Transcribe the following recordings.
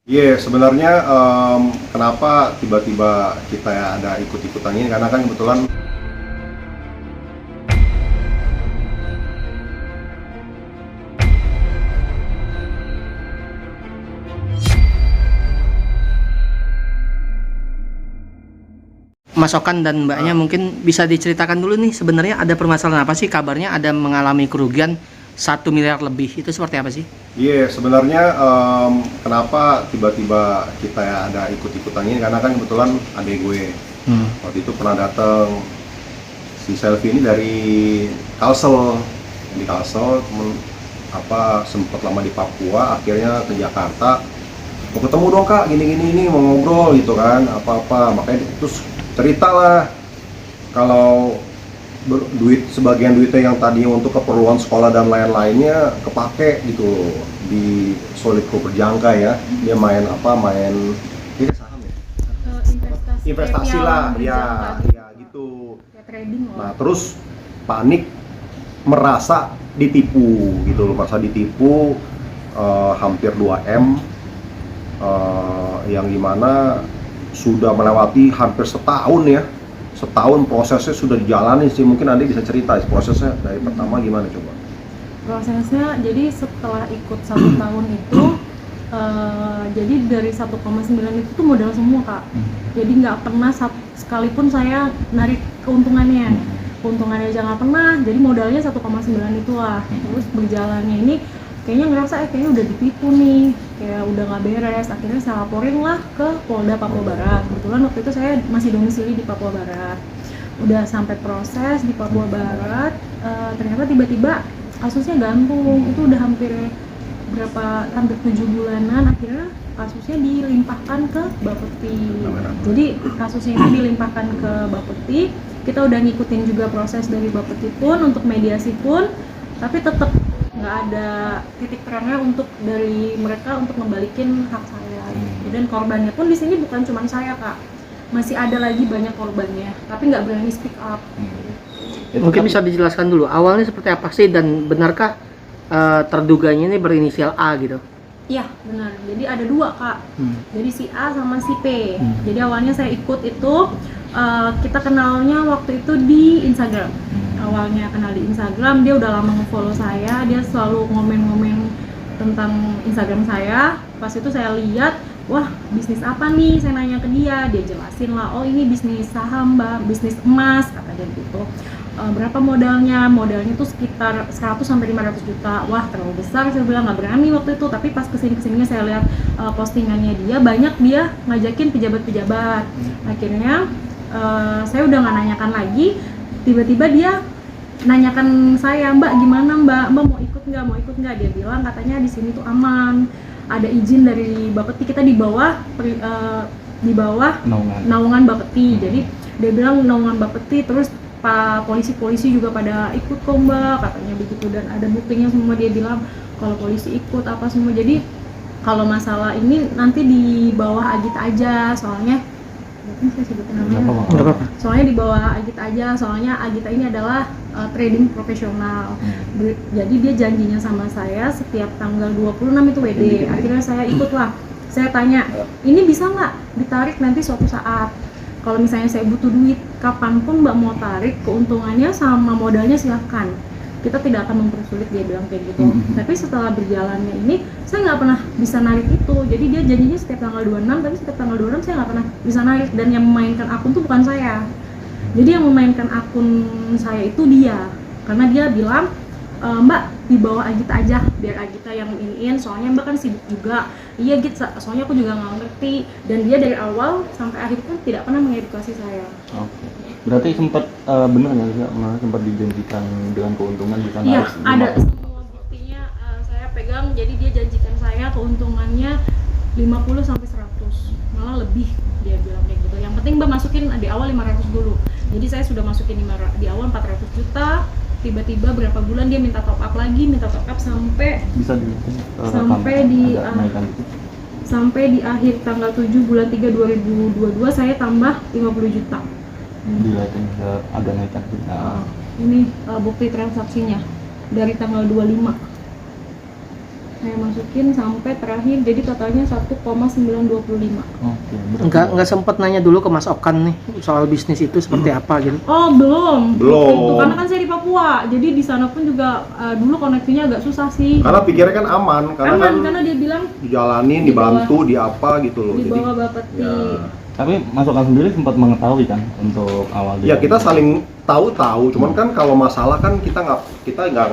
Iya, sebenarnya kenapa tiba-tiba kita ya ada ikut-ikutan ini karena kan kebetulan Mas Okan dan Mbaknya mungkin bisa diceritakan dulu nih sebenarnya ada permasalahan apa sih, kabarnya ada mengalami kerugian 1 miliar lebih, itu seperti apa sih? iya, sebenarnya kenapa tiba-tiba kita ya ada ikut-ikutan ini karena kan kebetulan adik gue waktu itu pernah datang si Selfie ini dari Kalsel, temen sempat lama di Papua, akhirnya ke Jakarta, mau ketemu dong kak, gini-gini ini mau ngobrol gitu kan, apa-apa, makanya terus cerita lah kalau sebagian duitnya yang tadi untuk keperluan sekolah dan lain-lainnya kepake gitu loh di Solidco Berjangka ya. Dia main ini saham ya, investasi lah ya, gitu. Ya, trading loh. Nah terus panik, merasa ditipu gitu loh, hampir 2M, yang dimana sudah melewati hampir setahun prosesnya sudah dijalani sih. Mungkin Andi bisa cerita prosesnya dari pertama gimana coba. Prosesnya jadi setelah ikut 1 tahun itu jadi dari 1,9 itu tuh modal semua kak. Jadi nggak pernah sekalipun saya narik keuntungannya aja nggak pernah. Jadi modalnya 1,9 itulah. Terus berjalannya ini kayaknya ngerasa kayaknya udah ditipu nih, kayak udah nggak beres. Akhirnya saya laporin lah ke Polda Papua Barat. Kebetulan waktu itu saya masih domisili di Papua Barat. Udah sampai proses di Papua Barat, ternyata tiba-tiba kasusnya gantung. Itu udah hampir 7 bulanan. Akhirnya kasusnya dilimpahkan ke Bapeti. Jadi kasusnya ini dilimpahkan ke Bapeti. Kita udah ngikutin juga proses dari Bapeti pun, untuk mediasi pun, tapi tetap nggak ada titik terangnya untuk dari mereka untuk membalikin hak saya. Dan korbannya pun di sini bukan cuma saya kak, masih ada lagi banyak korbannya, tapi nggak berani speak up. Mungkin bisa dijelaskan dulu awalnya seperti apa sih, dan benarkah terduganya ini berinisial A gitu? Iya benar, jadi ada 2 kak, jadi si A sama si P. Jadi awalnya saya ikut itu, kita kenalnya waktu itu di Instagram. Awalnya kenal di Instagram, dia udah lama nge-follow saya, dia selalu ngomen-ngomen tentang Instagram saya. Pas itu saya lihat, wah bisnis apa nih, saya nanya ke dia jelasin lah, oh ini bisnis saham mbak, bisnis emas, kata dia gitu. Berapa modalnya? Modalnya tuh sekitar 100-500 juta. Wah terlalu besar, saya bilang nggak berani waktu itu. Tapi pas kesini-kesininya saya lihat postingannya dia, banyak dia ngajakin pejabat-pejabat. Akhirnya saya udah nggak nanyakan lagi, tiba-tiba dia nanyakan saya, mbak gimana mbak mau ikut nggak? Dia bilang katanya di sini tuh aman, ada izin dari Bapeti, kita di bawah naungan Bapeti. Jadi dia bilang naungan Bapeti, terus pak polisi juga pada ikut kok mbak, katanya begitu, dan ada buktinya semua. Dia bilang kalau polisi ikut apa semua. Jadi kalau masalah ini nanti di bawah Agita aja, soalnya saya sebutin namanya. Soalnya di bawah Agita aja, soalnya Agita ini adalah trading profesional. Jadi dia janjinya sama saya setiap tanggal 26 itu WD. Akhirnya saya ikutlah. Saya tanya, ini bisa nggak ditarik nanti suatu saat? Kalau misalnya saya butuh duit, kapanpun mbak mau tarik, keuntungannya sama modalnya silahkan. Kita tidak akan mempersulit, dia bilang kayak gitu. Tapi setelah berjalannya ini, saya nggak pernah bisa narik itu. Jadi dia janjinya setiap tanggal 26, tapi setiap tanggal 26 saya nggak pernah bisa narik. Dan yang memainkan akun tuh bukan saya. Jadi yang memainkan akun saya itu dia. Karena dia bilang, mbak di bawah Agita aja, biar Agita yang iniin, soalnya mbak kan sibuk juga. Iya Git, soalnya aku juga nggak ngerti. Dan dia dari awal sampai akhir pun tidak pernah mengedukasi saya. Oke. Berarti sempat benar nggak sih, sempat dijanjikan dengan keuntungan bisa narik? Iya, ada semua buktinya saya pegang. Jadi dia janjikan saya keuntungannya 50 sampai 100, malah lebih dia bilang kayak gitu. Yang penting mbak masukin di awal 500 dulu. Jadi saya sudah masukin di awal 400 juta. Tiba-tiba berapa bulan dia minta top up lagi, sampai bisa sampai di akhir tanggal 7 bulan 3 2022 saya tambah 50 juta. Dilihatin agak naikkan. Ini bukti transaksinya dari tanggal 25. Saya masukin sampai terakhir, jadi totalnya 1,925. Oke, berarti Nggak sempet nanya dulu ke Mas Okan nih soal bisnis itu seperti apa gitu. Oh belum. Belum. Itu karena kan saya di Papua, jadi di sana pun juga dulu koneksinya agak susah sih. Karena pikirnya kan aman, karena Aman, kan karena dia bilang dijalanin, di bawah- dibantu, di apa gitu loh. di Jadi bawah Bapeti. ya, tapi Mas Okan sendiri sempat mengetahui kan untuk awal ya kita dia- saling tahu, cuman kan kalau masalah kan kita nggak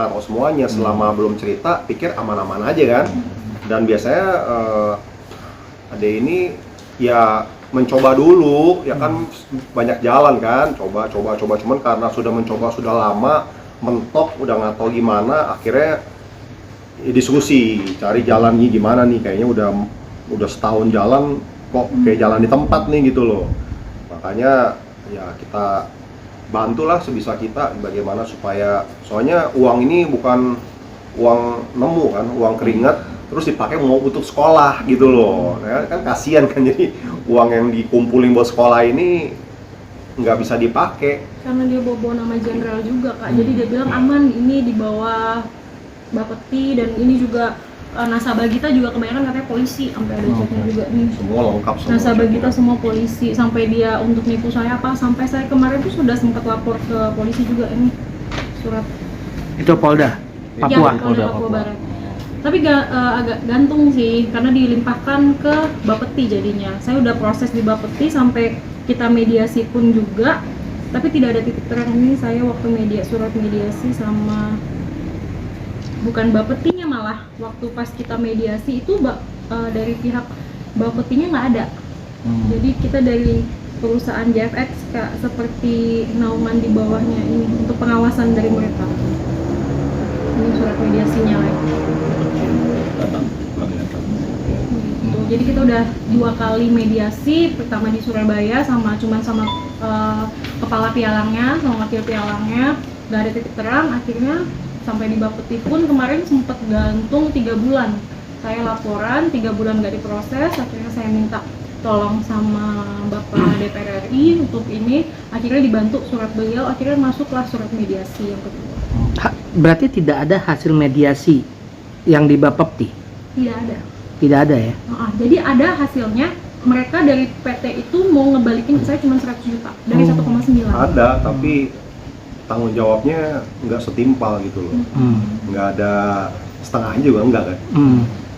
tahu semuanya. Selama belum cerita, pikir aman-aman aja kan. Dan biasanya Ade ini ya mencoba dulu, ya kan banyak jalan kan, coba, cuman karena sudah mencoba sudah lama, mentok, udah nggak tahu gimana, akhirnya ya diskusi, cari jalannya gimana nih, kayaknya udah setahun jalan, kok kayak jalan di tempat nih gitu loh. Makanya ya kita bantulah sebisa kita, bagaimana supaya, soalnya uang ini bukan uang nemu kan, uang keringat, terus dipakai mau untuk sekolah gitu loh. Nah, kan kasihan kan, jadi uang yang dikumpulin buat sekolah ini nggak bisa dipakai. Karena dia bawa nama jenderal juga Kak, jadi dia bilang aman, ini di bawah Bapeti, dan ini juga nasabah kita juga kebanyakan katanya polisi, sampai ada chatnya juga nih. Semua lengkap semua. Nasabah kita semua polisi, sampai dia untuk nipu saya apa, sampai saya kemarin tuh sudah sempat lapor ke polisi juga ini surat. Itu Polda Ya, Papua. Polda Papua Barat. Tapi agak gantung sih, karena dilimpahkan ke Bapeti jadinya. Saya udah proses di Bapeti sampai kita mediasi pun juga, tapi tidak ada titik terang. Ini saya waktu surat mediasi sama, bukan Bapetinya malah, waktu pas kita mediasi itu dari pihak Bapetinya nggak ada. Jadi kita dari perusahaan JFX Kak, seperti naungan di bawahnya ini untuk pengawasan dari mereka. Ini surat mediasinya lagi. Gitu. Jadi kita udah 2 kali mediasi, pertama di Surabaya sama kepala pialangnya sama wakil pialangnya, nggak ada titik terang. Akhirnya sampai di Bapeti pun kemarin sempat gantung 3 bulan. Saya laporan 3 bulan nggak diproses, akhirnya saya minta tolong sama Bapak DPR RI untuk ini, akhirnya dibantu surat beliau, akhirnya masuklah surat mediasi yang kedua. Berarti tidak ada hasil mediasi yang di Bapepti? Tidak ada. Tidak ada ya? Jadi ada hasilnya, mereka dari PT itu mau ngebalikin ke saya cuma 100 juta dari 1,9. Ada, tapi tanggung jawabnya nggak setimpal gitu loh. Nggak ada setengahnya juga enggak kan.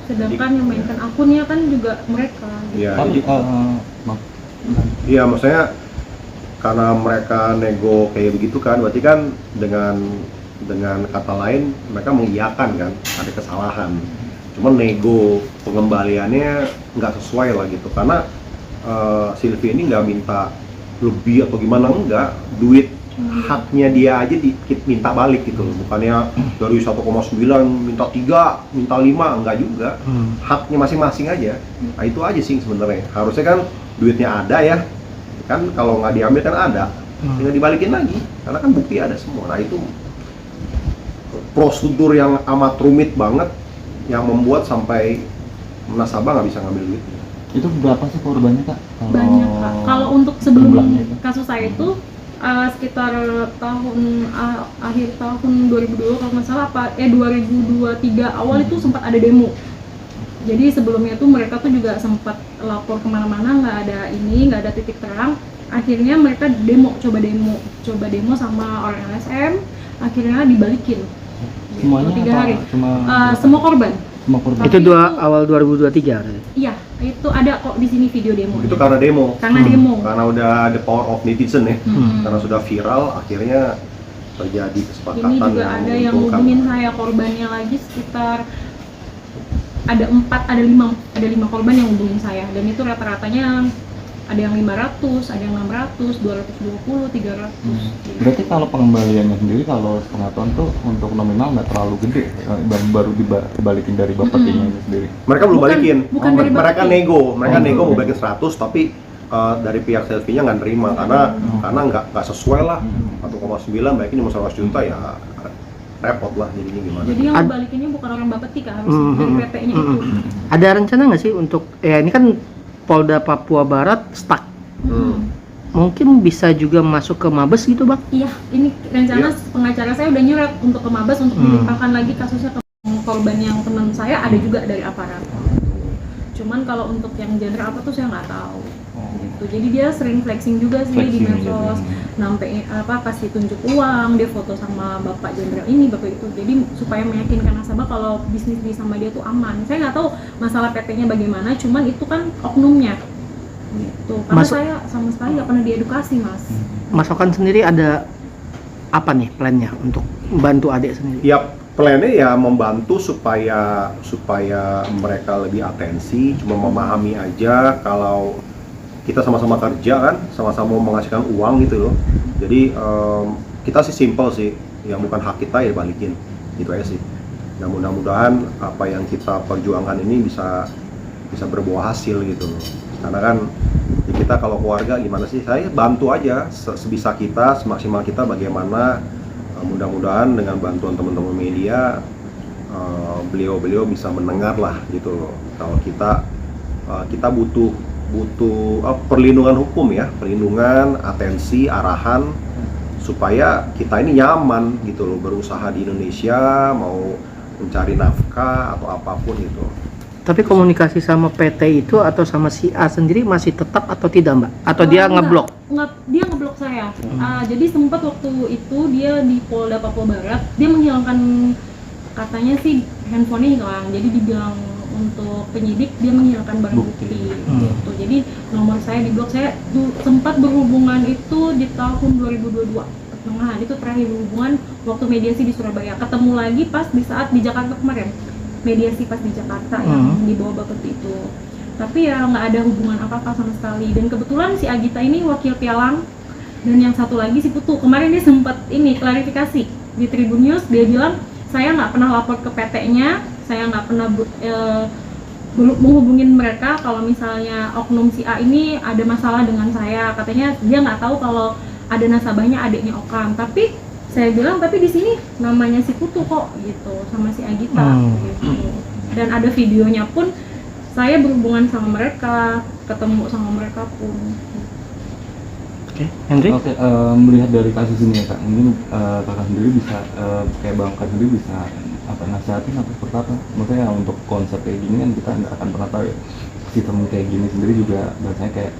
Sedangkan yang mainkan akunnya kan juga mereka. Iya, Tapi, jadi iya, maksudnya karena mereka nego kayak begitu kan, berarti kan dengan kata lain mereka mengiyakan kan ada kesalahan. Cuman nego pengembaliannya nggak sesuai lah gitu, karena Sylvie ini nggak minta lebih atau gimana, enggak, duit haknya dia aja minta balik gitu loh, bukannya dari 1,9 minta 3, minta 5, enggak juga. Haknya masing-masing aja. Nah itu aja sih sebenarnya, harusnya kan duitnya ada ya kan, kalau nggak diambil kan ada, tinggal dibalikin lagi karena kan bukti ada semua. Nah itu prosedur yang amat rumit banget yang membuat sampai nasabah nggak bisa ngambil duitnya. itu berapa sih korbannya Kak? Banyak Kak. Kalau untuk sebelum jumlahnya itu? kasus saya itu sekitar akhir tahun 2002 kalau nggak salah 2023 awal itu sempat ada demo. Jadi sebelumnya tuh mereka tuh juga sempat lapor kemana-mana, nggak ada titik terang. Akhirnya mereka coba demo sama orang LSM, akhirnya dibalikin. Semuanya 3 hari. Cuma Semua korban. semua korban. Itu awal 2023 berarti? Iya, itu ada kok di sini video demo. Itu karena demo. Karena udah ada power of netizen ya. Karena sudah viral, akhirnya terjadi kesepakatan. Ini juga ada yang menguntungkan. hubungin saya, korbannya lagi sekitar ada 5 korban yang hubungin saya, dan itu rata-ratanya ada yang 500, ada yang 600, 220, 300. Berarti kalau pengembaliannya sendiri kalau setengah tahun tuh untuk nominal nggak terlalu gede, baru dibalikin dari Bapetinya itu sendiri. Mereka belum balikin. Bukan dari mereka Bapeti. nego mau balikin 100, tapi dari pihak Selfie-nya nggak nerima karena nggak sesuai lah. 1,9 balikin cuma 100 juta ya repot lah jadinya gimana. Jadi yang balikinnya bukan orang Bapeti Kak, harus dari PT-nya itu. Ada rencana nggak sih untuk, ya ini kan Polda Papua Barat stuck, mungkin bisa juga masuk ke Mabes gitu Bang? Iya, ini rencana pengacara saya udah nyurat untuk ke Mabes untuk dilimpahkan lagi kasusnya ke korban yang teman saya ada juga dari aparat. Cuman kalau untuk yang genre apa tuh saya nggak tahu. Gitu. Jadi dia sering flexing juga sih di medsos, sampai kasih tunjuk uang, dia foto sama bapak jenderal ini, bapak itu. Jadi supaya meyakinkan nasabah kalau bisnis sama dia tuh aman. Saya nggak tahu masalah PT-nya bagaimana, cuman itu kan oknumnya. Gitu. Karena saya sama sekali nggak pernah diedukasi, Mas. Mas Okan sendiri ada apa nih plannya untuk membantu adik sendiri? Ya, plannya ya membantu supaya mereka lebih atensi, cuma memahami aja kalau kita sama-sama kerja kan, sama-sama menghasilkan uang gitu loh. Jadi kita sih simple sih, yang bukan hak kita ya balikin, gitu aja sih. Nah mudah-mudahan apa yang kita perjuangkan ini bisa berbuah hasil gitu loh. Karena kan ya kita kalau keluarga gimana sih, saya bantu aja sebisa kita, semaksimal kita bagaimana. Mudah-mudahan dengan bantuan teman-teman media beliau bisa mendengar lah gitu loh. Kalau kita butuh perlindungan hukum ya, perlindungan, atensi, arahan supaya kita ini nyaman gitu loh berusaha di Indonesia, mau mencari nafkah atau apapun itu. Tapi komunikasi sama PT itu atau sama si A sendiri masih tetap atau tidak, Mbak? Atau dia ngeblok? Dia ngeblok saya. Jadi sempat waktu itu dia di Polda Papua Barat, dia menghilangkan, katanya sih handphonenya hilang. Jadi dibilang untuk penyidik dia menghilangkan barang bukti. Gitu. Jadi nomor saya diblok. Saya sempat berhubungan itu di tahun 2022 pertengahan. Itu terakhir hubungan waktu mediasi di Surabaya. Ketemu lagi pas di saat di Jakarta kemarin. Mediasi pas di Jakarta yang di bawah Bapeti itu. Tapi ya nggak ada hubungan apa-apa sama sekali. Dan kebetulan si Agita ini wakil pialang, dan yang satu lagi si Putu. Kemarin dia sempat klarifikasi di Tribun News, dia bilang saya nggak pernah lapor ke PT-nya, saya nggak pernah menghubungin mereka kalau misalnya oknum si A ini ada masalah dengan saya. Katanya dia nggak tahu kalau ada nasabahnya adiknya Okan. Tapi saya bilang, tapi di sini namanya si Putu kok gitu, sama si Agita gitu. Dan ada videonya pun saya berhubungan sama mereka, ketemu sama mereka pun. Oke, Hendrik? Oke, melihat dari kasus ini ya Kak, mungkin kakak sendiri bisa, kayak Bang Kak sendiri bisa nasihatin atau seperti apa? Maksudnya untuk konsep kayak gini kan kita nggak akan pernah tahu ya, sistem kayak gini sendiri juga biasanya kayak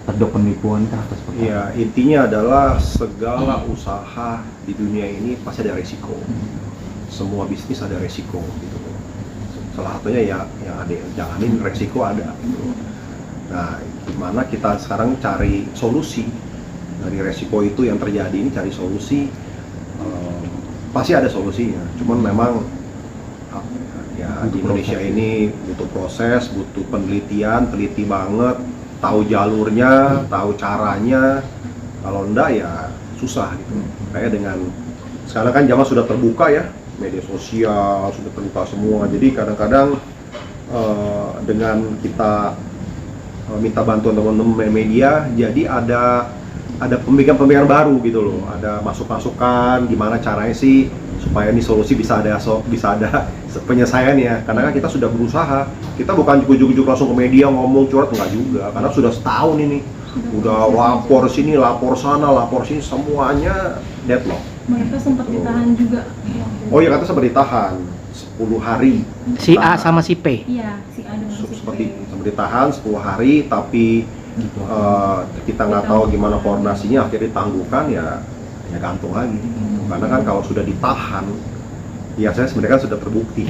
ada penipuan kah atau seperti apa? Ya, intinya adalah segala usaha di dunia ini pasti ada resiko. Semua bisnis ada resiko gitu. Salah satunya ya yang ada jalanin resiko ada gitu. Nah, gimana kita sekarang cari solusi dari resiko itu yang terjadi ini, cari solusi. Pasti ada solusinya. Cuman memang ya di Indonesia ini butuh proses, butuh penelitian, teliti banget. Tahu jalurnya, tahu caranya. Kalau enggak ya susah gitu. Kayak dengan sekarang kan zaman sudah terbuka ya, media sosial sudah terbuka semua. Jadi kadang-kadang dengan kita minta bantuan teman-teman media, jadi ada pemikiran-pemikiran baru gitu loh. Ada masukan-masukan gimana caranya sih supaya ini solusi bisa ada penyelesaian ya. Karena kan kita sudah berusaha, kita bukan ujuk-ujuk langsung ke media ngomong curhat, enggak juga. Karena sudah setahun ini, udah lapor sini, lapor sana, lapor sini, semuanya deadlock. Mereka sempat ditahan juga. Oh iya, kata sempat ditahan 10 hari. Si A sama si P? Iya, si A dengan si P. Seperti ditahan 10 hari, tapi kita nggak tahu gimana koordinasinya, akhirnya ditangguhkan ya gantung lagi. Karena kan kalau sudah ditahan, ya saya sebenarnya kan sudah terbukti.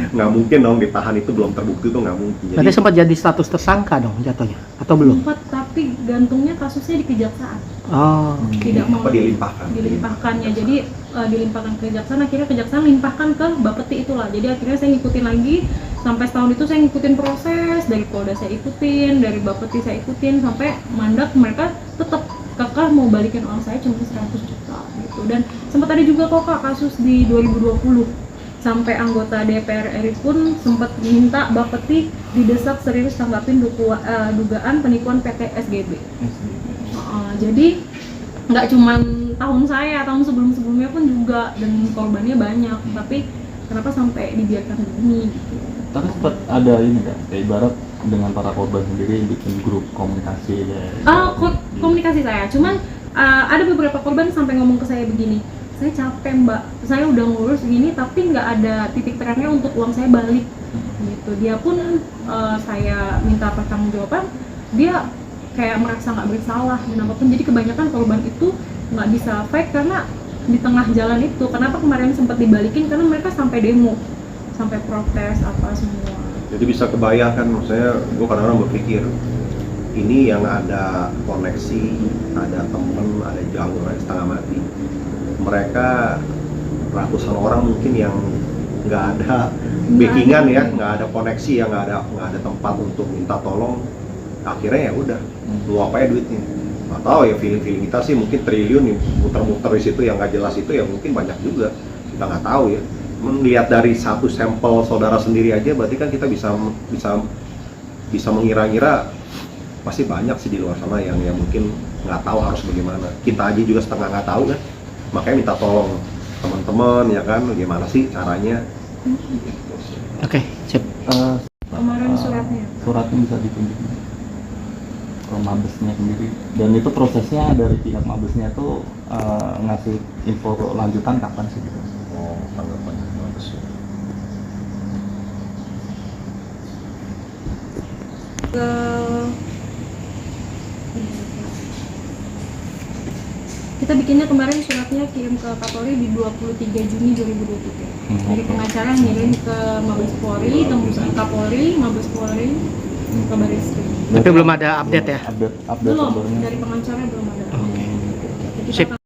Nggak mungkin dong ditahan itu belum terbukti, itu nggak mungkin. Berarti sempat jadi status tersangka dong jatuhnya, atau belum? Sempat, tapi gantungnya kasusnya di kejaksaan. Oh, Tidak mau dilimpahkannya. Jadi dilimpahkan ke kejaksaan, akhirnya kejaksaan limpahkan ke Bapeti itulah. Jadi akhirnya saya ngikutin lagi sampai setahun itu, saya ngikutin proses dari Polda, saya ikutin dari Bapeti, saya ikutin sampai mandat mereka tetap kekeh mau balikin uang saya cuma 100 juta gitu. Dan sempat ada juga kok Kak kasus di 2020 sampai anggota DPR RI pun sempat minta Bapeti didesak serius tanggapin dugaan penipuan PT SGB. Jadi nggak cuman tahun saya, tahun sebelum-sebelumnya pun juga, dan korbannya banyak. Tapi kenapa sampai dibiarkan begini gitu. Tapi sempat ada ini kan, kayak ibarat dengan para korban sendiri bikin grup komunikasi ya. Komunikasi saya, cuman ada beberapa korban sampai ngomong ke saya begini, saya capek mbak, saya udah ngurus gini tapi nggak ada titik terangnya untuk uang saya balik gitu. Dia pun saya minta pertanggungjawaban, dia kayak merasa nggak bersalah dan apapun. Jadi kebanyakan korban itu nggak bisa fight karena di tengah jalan itu. Kenapa kemarin sempat dibalikin, karena mereka sampai demo, sampai protes apa semua. Jadi bisa kebayangkan, maksudnya gue kadang-kadang berpikir ini yang ada koneksi, ada temen, ada jalur, ada setengah mati. Mereka ratusan orang mungkin yang nggak ada backingan ya, nggak ada koneksi, yang nggak ada tempat untuk minta tolong. Akhirnya ya udah, lu apa ya duitnya? Nggak tahu ya, feeling kita sih mungkin triliun nih muter-muter di situ yang nggak jelas itu ya mungkin banyak juga. Kita nggak tahu ya. Melihat dari satu sampel saudara sendiri aja, berarti kan kita bisa mengira-ngira pasti banyak sih di luar sana yang mungkin nggak tahu harus bagaimana. Kita aja juga setengah nggak tahu kan, makanya minta tolong teman-teman ya kan, gimana sih caranya. Oke, sip. Kemarin suratnya. Suratnya bisa ditunjukin ke mabesnya sendiri, dan itu prosesnya dari pihak mabesnya tuh ngasih info lanjutan kapan sih gitu. Oh, tanggapannya bagus ya. Kita bikinnya kemarin suratnya kirim ke Kapolri di 23 Juni 2023. Dari pengacara ngirim ke Mabes Polri, tembusan Kapolri, Mabes Polri, ke Barreskrim. Tapi belum ada update ya? Update Belum, kabarnya. dari pengacara belum ada. Oke. Jadi kita Sip. akan